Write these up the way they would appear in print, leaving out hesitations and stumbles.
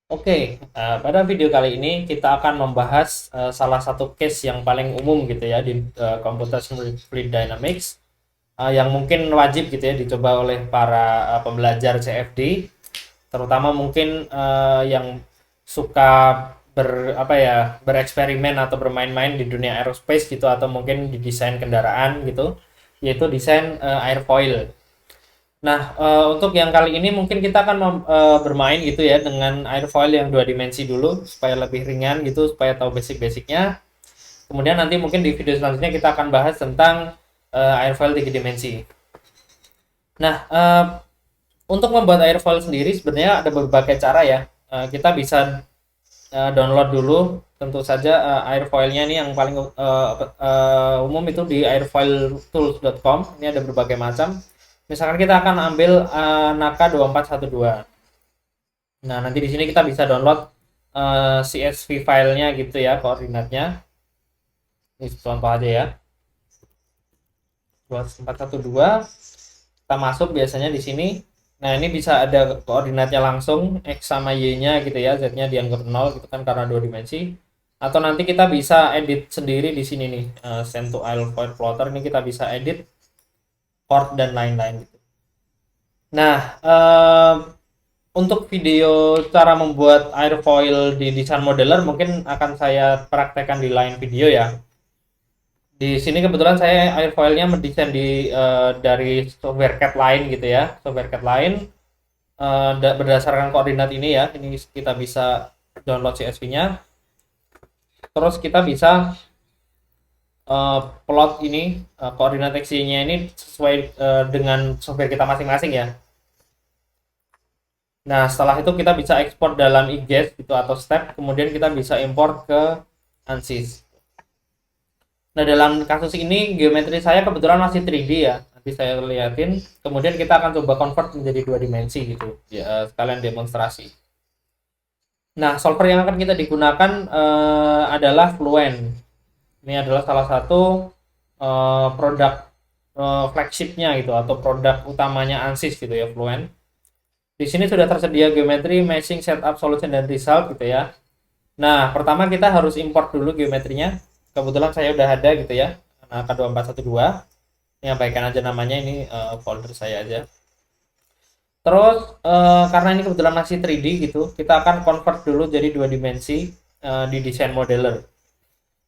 Oke, pada video kali ini kita akan membahas salah satu case yang paling umum gitu ya di Computational Fluid Dynamics yang mungkin wajib gitu ya dicoba oleh para pembelajar CFD, terutama mungkin yang suka apa ya bereksperimen atau bermain-main di dunia aerospace gitu atau mungkin di desain kendaraan gitu, yaitu desain airfoil. Nah, untuk yang kali ini mungkin kita akan bermain gitu ya dengan airfoil yang dua dimensi dulu supaya lebih ringan gitu, supaya tahu basic-basicnya. Kemudian nanti mungkin di video selanjutnya kita akan bahas tentang airfoil tiga dimensi. Nah, untuk membuat airfoil sendiri sebenarnya ada berbagai cara ya. Kita bisa download dulu tentu saja airfoilnya ini yang paling umum itu di airfoiltools.com. Ini ada berbagai macam. Misalkan kita akan ambil Naka 2412. Nah, nanti di sini kita bisa download CSV filenya gitu ya, koordinatnya. Ini contoh aja ya. 2412. Kita masuk biasanya di sini. Nah, ini bisa ada koordinatnya langsung, X sama Y-nya gitu ya, Z-nya dianggap 0 gitu kan karena dua dimensi. Atau nanti kita bisa edit sendiri di sini nih, send to airfoil plotter ini kita bisa edit chord dan lain-lain gitu. Nah, untuk video cara membuat airfoil di desain modeler mungkin akan saya praktekkan di lain video ya. Di sini kebetulan saya airfoilnya mendesain dari software CAD lain gitu ya, software CAD lain berdasarkan koordinat ini ya. Ini kita bisa download CSV-nya. Terus kita bisa plot ini koordinat x-nya ini sesuai dengan software kita masing-masing ya. Nah, setelah itu kita bisa ekspor dalam IGES gitu atau step, kemudian kita bisa import ke ANSYS. Nah, dalam kasus ini geometri saya kebetulan masih 3D ya. Nanti saya liatin. Kemudian kita akan coba convert menjadi dua dimensi gitu. Ya, sekalian demonstrasi. Nah, solver yang akan kita digunakan adalah Fluent. Ini adalah salah satu produk flagshipnya gitu atau produk utamanya ANSYS gitu ya, Fluent. Di sini sudah tersedia geometri, matching, setup, solution, dan result gitu ya. Nah, pertama kita harus import dulu geometrinya. Kebetulan saya udah ada gitu ya, K2412. Ini abaikan aja namanya, ini folder saya aja. Terus karena ini kebetulan masih 3D gitu, kita akan convert dulu jadi dua dimensi di desain modeler.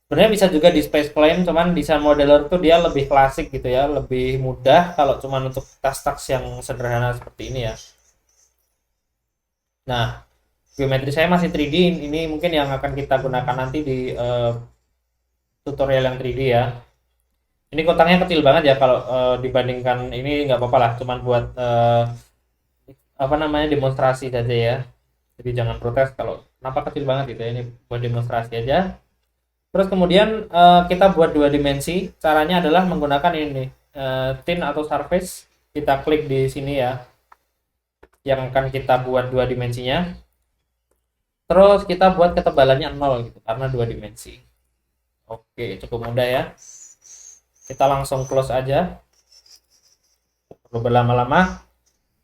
Sebenarnya bisa juga di space plane, cuman desain modeler tuh dia lebih klasik gitu ya, lebih mudah kalau cuman untuk tas-tas yang sederhana seperti ini ya. Nah, geometri saya masih 3D, ini mungkin yang akan kita gunakan nanti di tutorial yang 3D ya. Ini kotaknya kecil banget ya kalau dibandingkan ini nggak apa-apa lah, cuman buat apa namanya demonstrasi saja ya. Jadi jangan protes kalau kenapa kecil banget gitu ya, ini buat demonstrasi aja. Terus kemudian kita buat dua dimensi. Caranya adalah menggunakan ini thin atau surface. Kita klik di sini ya, yang akan kita buat dua dimensinya. Terus kita buat ketebalannya 0 gitu karena dua dimensi. Oke, cukup mudah ya. Kita langsung close aja. Perlu berlama-lama.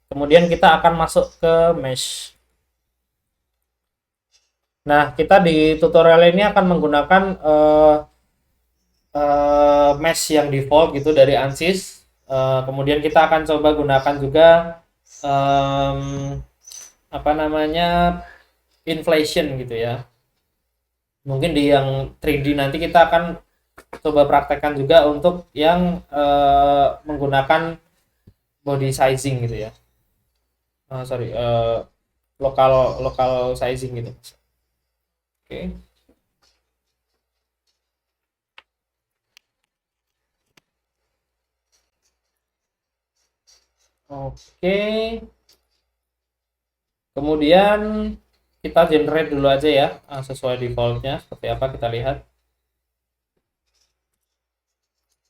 Kemudian kita akan masuk ke mesh. Nah, kita di tutorial ini akan menggunakan mesh yang default gitu dari ANSYS. Kemudian kita akan coba gunakan juga apa namanya inflation gitu ya. Mungkin di yang 3D nanti kita akan coba praktekkan juga untuk yang menggunakan body sizing gitu ya. Sorry, lokal lokal sizing gitu. Oke. Oke. Kemudian kita generate dulu aja ya, sesuai defaultnya seperti apa kita lihat.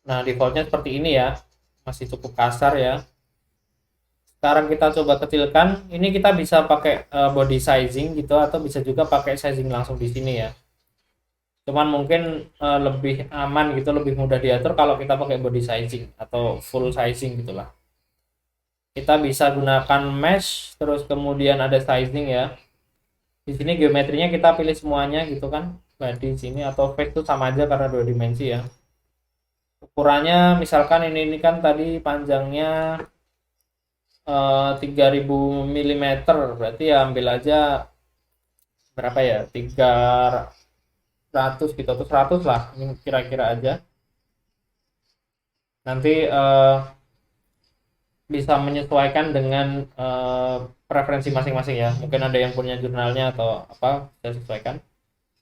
Nah, defaultnya seperti ini ya, masih cukup kasar ya. Sekarang kita coba kecilkan. Ini kita bisa pakai body sizing gitu atau bisa juga pakai sizing langsung di sini ya. Cuman mungkin lebih aman gitu, lebih mudah diatur kalau kita pakai body sizing atau full sizing gitulah. Kita bisa gunakan mesh, terus kemudian ada sizing ya. Di sini geometrinya kita pilih semuanya gitu kan. Body sini atau face itu sama aja karena dua dimensi ya. Ukurannya misalkan ini kan tadi panjangnya 3000 mm, berarti ya ambil aja berapa ya, 300 gitu atau 100 lah, ini kira-kira aja. Nanti bisa menyesuaikan dengan preferensi masing-masing ya, mungkin ada yang punya jurnalnya atau apa, bisa sesuaikan.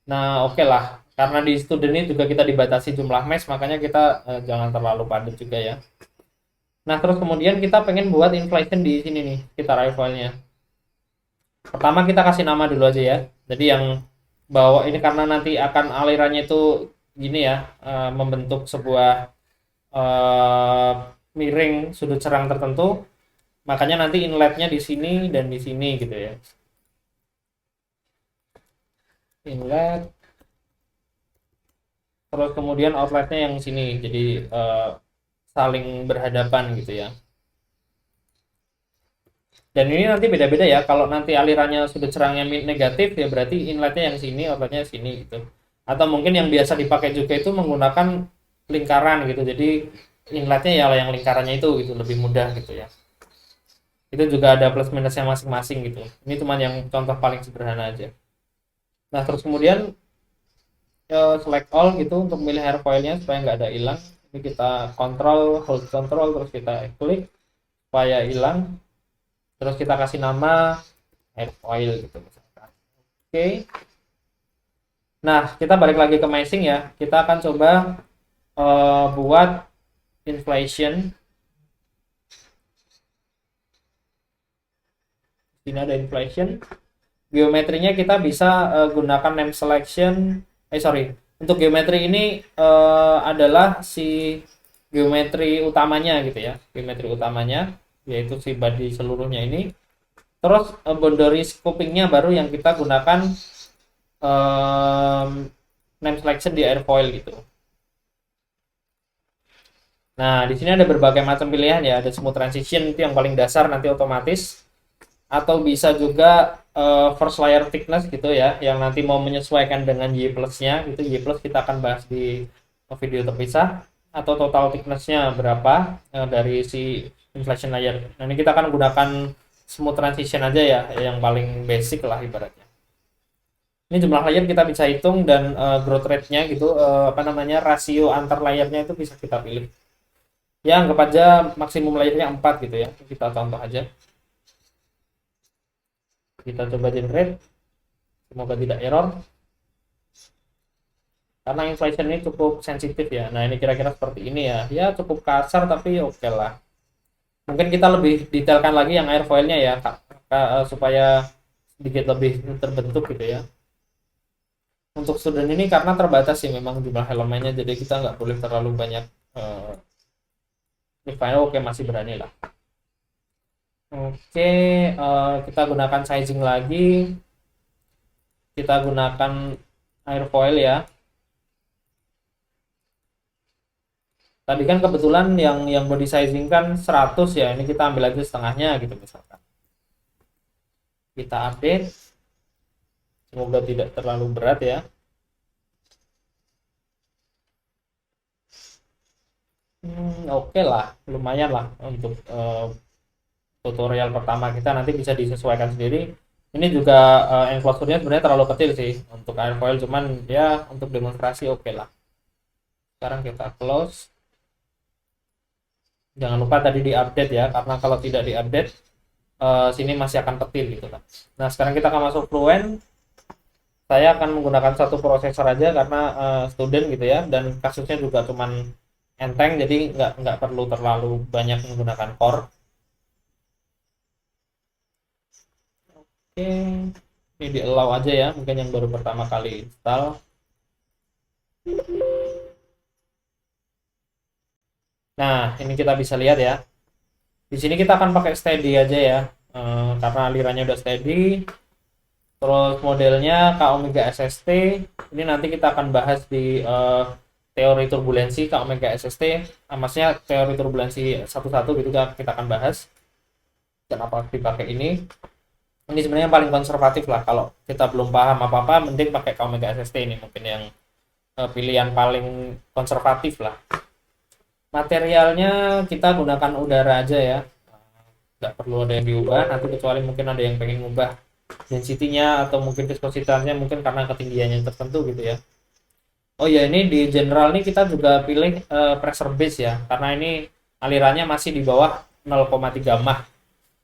Nah oke lah, karena di student ini juga kita dibatasi jumlah mesh, makanya kita jangan terlalu padat juga ya. Nah terus kemudian kita pengen buat inflation di sini nih, kita filenya. Pertama kita kasih nama dulu aja ya. Jadi yang bawah ini karena nanti akan alirannya itu gini ya, membentuk sebuah eh, miring sudut serang tertentu. Makanya nanti inletnya di sini dan di sini gitu ya. Inlet, terus kemudian outletnya yang sini. Jadi saling berhadapan gitu ya. Dan ini nanti beda-beda ya. Kalau nanti alirannya sudut serangnya negatif ya berarti inletnya yang sini, outletnya sini gitu. Atau mungkin yang biasa dipakai juga itu menggunakan lingkaran gitu. Jadi inletnya ya yang lingkarannya itu gitu, lebih mudah gitu ya. Itu juga ada plus minusnya masing-masing gitu. Ini cuma yang contoh paling sederhana aja. Nah terus kemudian select all gitu untuk milih airfoilnya supaya nggak ada hilang. Ini kita kontrol, hold control, terus kita klik supaya hilang. Terus kita kasih nama airfoil gitu misalkan. Oke. Nah kita balik lagi ke meshing ya. Kita akan coba buat inflation. Ini ada inflation. Geometrinya kita bisa gunakan name selection. Sorry, untuk geometri ini adalah si geometri utamanya gitu ya, geometri utamanya yaitu si body seluruhnya ini. Terus boundary scopingnya baru yang kita gunakan name selection di airfoil gitu. Nah di sini ada berbagai macam pilihan ya, ada smooth transition itu yang paling dasar nanti otomatis, atau bisa juga first layer thickness gitu ya, yang nanti mau menyesuaikan dengan Y plus-nya gitu. Y plus kita akan bahas di video terpisah. Atau total thickness-nya berapa dari si inflation layer. Nah ini kita akan gunakan smooth transition aja ya, yang paling basic lah ibaratnya. Ini jumlah layer kita bisa hitung dan growth rate-nya gitu, apa namanya, rasio antar layernya itu bisa kita pilih. Ya anggap aja maksimum layernya 4 gitu ya, kita contoh aja. Kita coba generate, semoga tidak error karena inflation ini cukup sensitif ya. Nah ini kira-kira seperti ini ya, ya cukup kasar tapi oke lah. Mungkin kita lebih detailkan lagi yang airfoilnya ya, supaya sedikit lebih terbentuk gitu ya. Untuk student ini karena terbatas sih memang jumlah elemennya, jadi kita nggak boleh terlalu banyak. Ini final oke, masih berani lah. Oke, kita gunakan sizing lagi. Kita gunakan airfoil ya. Tadi kan kebetulan yang body sizing kan 100 ya. Ini kita ambil aja setengahnya gitu misalkan. Kita update. Semoga tidak terlalu berat ya. Oke lah, lumayan lah untuk tutorial pertama kita, nanti bisa disesuaikan sendiri. Ini juga enclosure-nya sebenarnya terlalu kecil sih untuk airfoil, cuman ya untuk demonstrasi oke lah. Sekarang kita close. Jangan lupa tadi diupdate ya, karena kalau tidak diupdate sini masih akan petil gitu kan. Nah sekarang kita akan masuk Fluent. Saya akan menggunakan satu prosesor aja karena student gitu ya, dan kasusnya juga cuman enteng, jadi nggak perlu terlalu banyak menggunakan core. Oke, ini di allow aja ya, mungkin yang baru pertama kali install. Nah ini kita bisa lihat ya, di sini kita akan pakai steady aja ya, karena alirannya udah steady. Terus modelnya K Omega SST. Ini nanti kita akan bahas di teori turbulensi K Omega SST. Maksudnya teori turbulensi satu-satu gitu kita akan bahas. Kenapa dipakai ini. Ini sebenarnya yang paling konservatif lah, kalau kita belum paham apa-apa mending pakai Omega SST, ini mungkin yang pilihan paling konservatif lah. Materialnya kita gunakan udara aja ya, nggak perlu ada yang diubah nanti, kecuali mungkin ada yang pengen ngubah density-nya atau mungkin viscosity-nya, mungkin karena ketinggiannya tertentu gitu ya. Oh ya, ini di general nih kita juga pilih pressure base ya, karena ini alirannya masih di bawah 0,3 mah.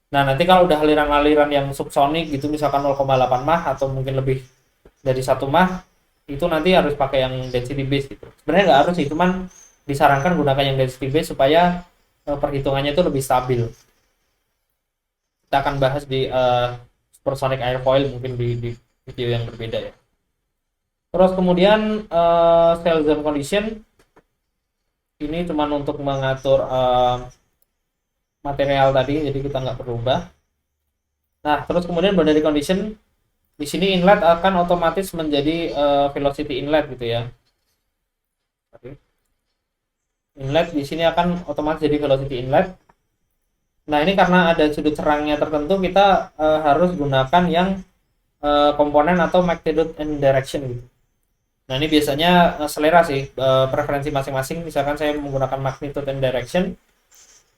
Nah, nanti kalau udah aliran-aliran yang subsonik gitu, misalkan 0,8 mah atau mungkin lebih dari 1 mah, itu nanti harus pakai yang density base gitu. Sebenarnya nggak harus sih, cuman disarankan gunakan yang density base supaya perhitungannya itu lebih stabil. Kita akan bahas di supersonic airfoil mungkin di video yang berbeda ya. Terus kemudian cell zone condition ini cuma untuk mengatur material tadi, jadi kita nggak perlu ubah. Nah, terus kemudian boundary condition, di sini inlet akan otomatis menjadi velocity inlet gitu ya. Inlet di sini akan otomatis jadi velocity inlet. Nah, ini karena ada sudut serangnya tertentu, kita harus gunakan yang komponen atau magnitude and direction gitu. Nah, ini biasanya selera sih, preferensi masing-masing. Misalkan saya menggunakan magnitude and direction,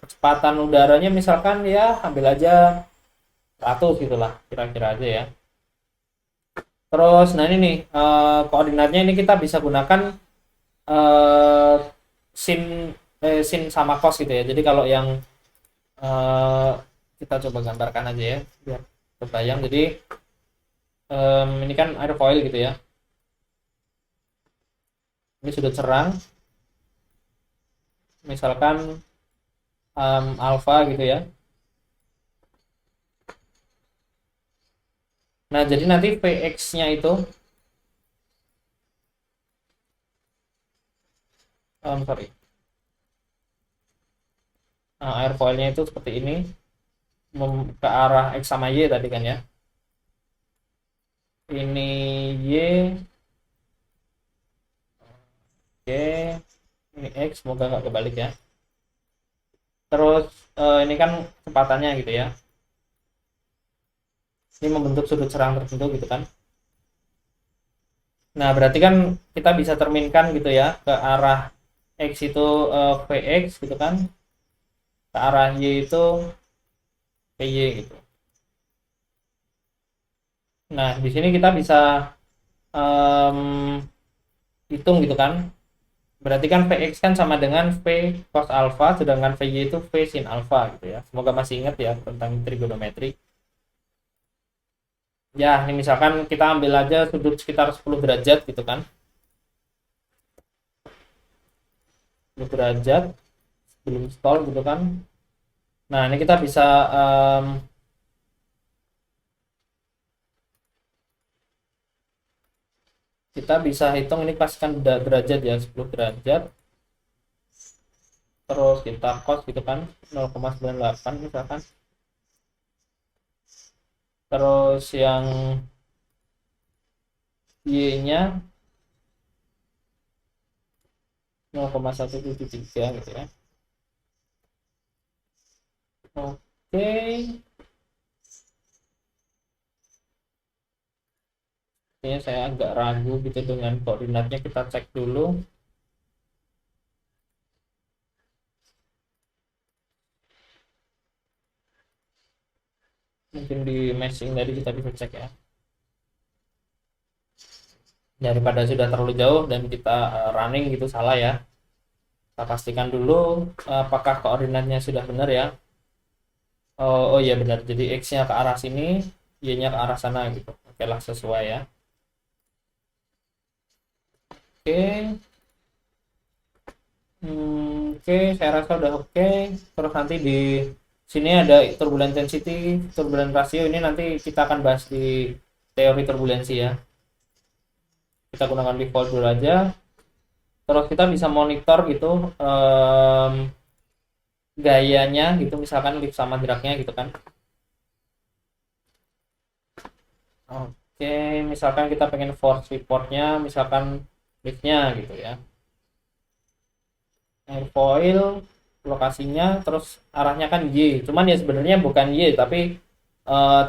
kecepatan udaranya misalkan ya ambil aja 100 gitulah, kira-kira aja ya. Terus, nah ini nih koordinatnya, ini kita bisa gunakan eh, sin sin sama cos gitu ya. Jadi kalau yang eh, kita coba gambarkan aja ya biar terbayang. Jadi ini kan airfoil gitu ya. Ini sudut serang, misalkan alfa gitu ya. Nah, jadi nanti Vx-nya itu sorry. Nah, airfoilnya itu seperti ini, ke arah X sama Y tadi kan ya. Ini Y, oke, ini X, semoga nggak kebalik ya. Terus ini kan kecepatannya gitu ya. Ini membentuk sudut serang tertentu gitu kan. Nah, berarti kan kita bisa terminkan gitu ya, ke arah X itu Vx gitu kan, ke arah Y itu Vy gitu. Nah, di sini kita bisa um, hitung gitu kan. Berarti kan Vx kan sama dengan V cos alpha, sedangkan Vy itu V sin alpha gitu ya. Semoga masih ingat ya tentang trigonometri. Ya, ini misalkan kita ambil aja sudut sekitar 10 derajat gitu kan. 10 derajat sebelum stall gitu kan. Nah, ini kita bisa hitung ini pastikan derajat ya, 10 derajat. Terus kita cos gitu kan 0,98 misalkan. Terus yang Y-nya 0,173 gitu ya. Oke. Ini saya agak ragu gitu dengan koordinatnya, kita cek dulu. Mungkin di meshing tadi kita bisa cek ya. Daripada sudah terlalu jauh dan kita running gitu salah ya. Kita pastikan dulu apakah koordinatnya sudah benar ya. Oh iya benar. Jadi X-nya ke arah sini, Y-nya ke arah sana gitu. Oke lah, sesuai ya. Oke. Oke, saya rasa udah oke. Terus nanti di sini ada turbulent density, turbulent ratio. Ini nanti kita akan bahas di teori turbulensi ya. Kita gunakan default dulu aja. Terus kita bisa monitor gitu gayanya gitu, misalkan lift sama dragnya gitu kan. Oke, misalkan kita pengen force reportnya, misalkan liftnya gitu ya. Airfoil lokasinya, terus arahnya kan Y. Cuman ya sebenarnya bukan Y, tapi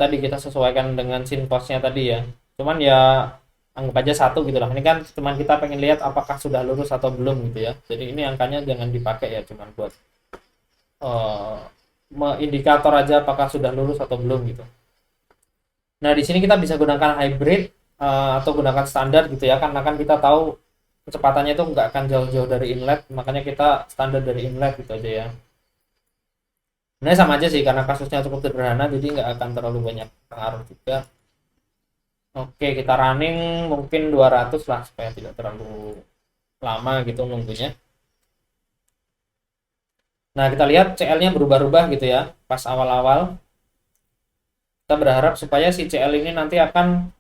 tadi kita sesuaikan dengan sin cos-nya tadi ya. Cuman ya anggap aja satu gitu lah. Ini kan cuman kita pengen lihat apakah sudah lurus atau belum gitu ya. Jadi ini angkanya jangan dipakai ya, cuman buat indikator aja apakah sudah lurus atau belum gitu. Nah, di sini kita bisa gunakan hybrid atau gunakan standar gitu ya, karena kan kita tahu kecepatannya itu nggak akan jauh-jauh dari inlet, makanya kita standar dari inlet gitu aja ya. Nah, sama aja sih karena kasusnya cukup sederhana, jadi nggak akan terlalu banyak pengaruh juga. Oke, kita running mungkin 200 lah supaya tidak terlalu lama gitu nunggunya. Nah, kita lihat CL-nya berubah-ubah gitu ya pas awal-awal. Kita berharap supaya si CL ini nanti akan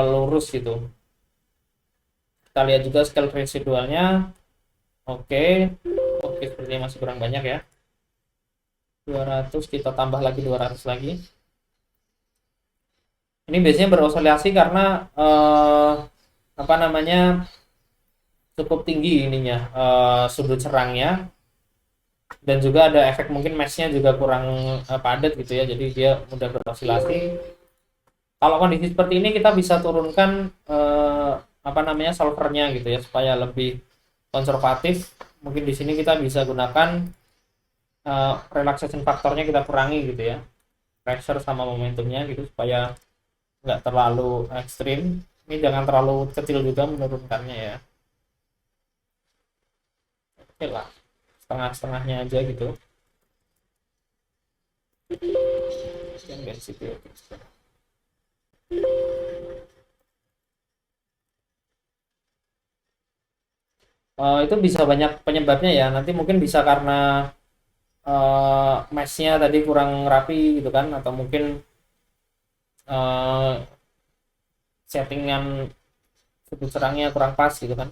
lurus gitu. Kita lihat juga scale residualnya. Oke, oke, sepertinya masih kurang banyak ya. 200, kita tambah lagi 200 lagi. Ini biasanya beroscilasi karena apa namanya, cukup tinggi ininya, sudut serangnya, dan juga ada efek mungkin mesh-nya juga kurang padat gitu ya, jadi dia mudah beroscilasi. Kalau kondisi seperti ini kita bisa turunkan apa namanya, solvernya gitu ya supaya lebih konservatif. Mungkin di sini kita bisa gunakan relaxation faktornya kita kurangi gitu ya, pressure sama momentumnya gitu supaya nggak terlalu ekstrim. Ini jangan terlalu kecil juga menurunkannya ya. Oke lah, setengah-setengahnya aja gitu. Yang density, oke. Itu bisa banyak penyebabnya ya. Nanti mungkin bisa karena mesh-nya tadi kurang rapi gitu kan, atau mungkin uh, settingan sudut serangnya kurang pas gitu kan.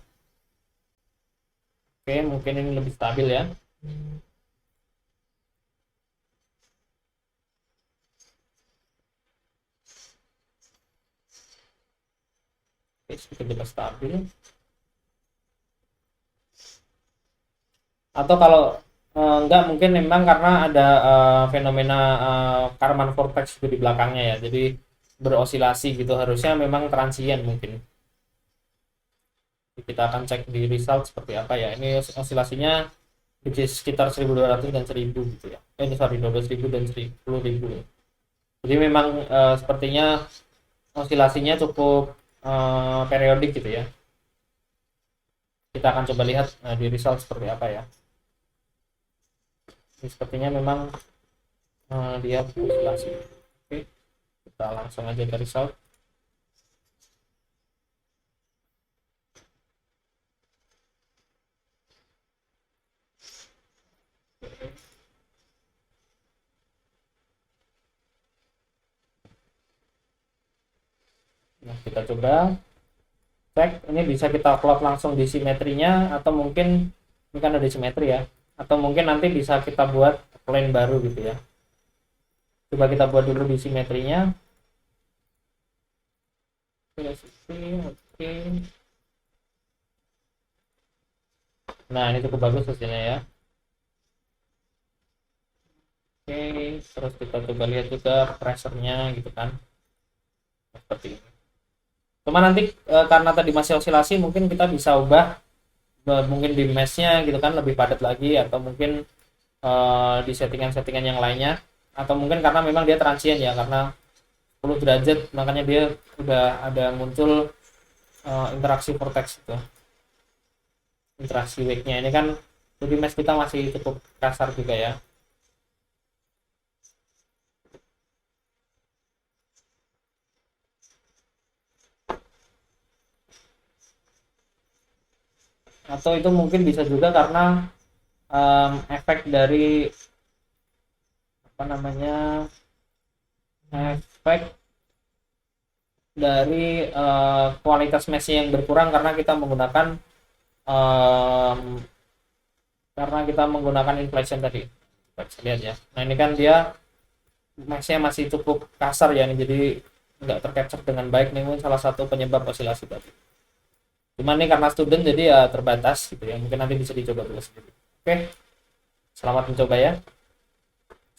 Oke, mungkin ini lebih stabil ya. Oke, sedikit lebih stabil. Atau kalau enggak, mungkin memang karena ada fenomena Karaman vortex itu di belakangnya ya, jadi berosilasi gitu, harusnya memang transient mungkin. Kita akan cek di result seperti apa ya. Ini osilasinya di sekitar 1200 dan 1000 gitu ya. Ini sorry, 12.000 dan 10.000 ya. Jadi memang sepertinya osilasinya cukup periodik gitu ya. Kita akan coba lihat di result seperti apa ya. Ini sepertinya memang dia osilasi. Oke, kita langsung aja ke result. Nah, kita coba cek, ini bisa kita plot langsung di simetrinya, atau mungkin ini kan ada simetri ya, atau mungkin nanti bisa kita buat plane baru gitu ya. Coba kita buat dulu di simetrinya. Oke. Nah, ini cukup bagus hasilnya ya. Oke, terus kita coba lihat juga pressure-nya gitu kan. Seperti ini. Cuma nanti karena tadi masih osilasi, mungkin kita bisa ubah mungkin di mesh-nya gitu kan lebih padat lagi, atau mungkin di settingan-settingan yang lainnya, atau mungkin karena memang dia transient ya, karena 10 derajat makanya dia udah ada muncul interaksi vortex itu, interaksi wake-nya. Ini kan jadi mesh kita masih cukup kasar juga ya. Atau itu mungkin bisa juga karena efek dari apa namanya, efek dari kualitas meshnya yang berkurang karena kita menggunakan um, inflation tadi. Kita lihat ya. Nah, ini kan dia meshnya masih cukup kasar ya, nih, jadi nggak tercapture dengan baik. Nih mungkin salah satu penyebab osilasi tadi. Cuman ini karena student jadi ya terbatas gitu ya, mungkin nanti bisa dicoba dulu sendiri. Oke, selamat mencoba ya.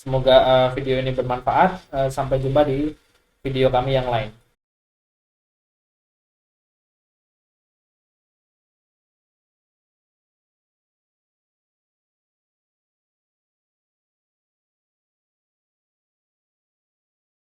Semoga video ini bermanfaat. Sampai jumpa di video kami yang lain.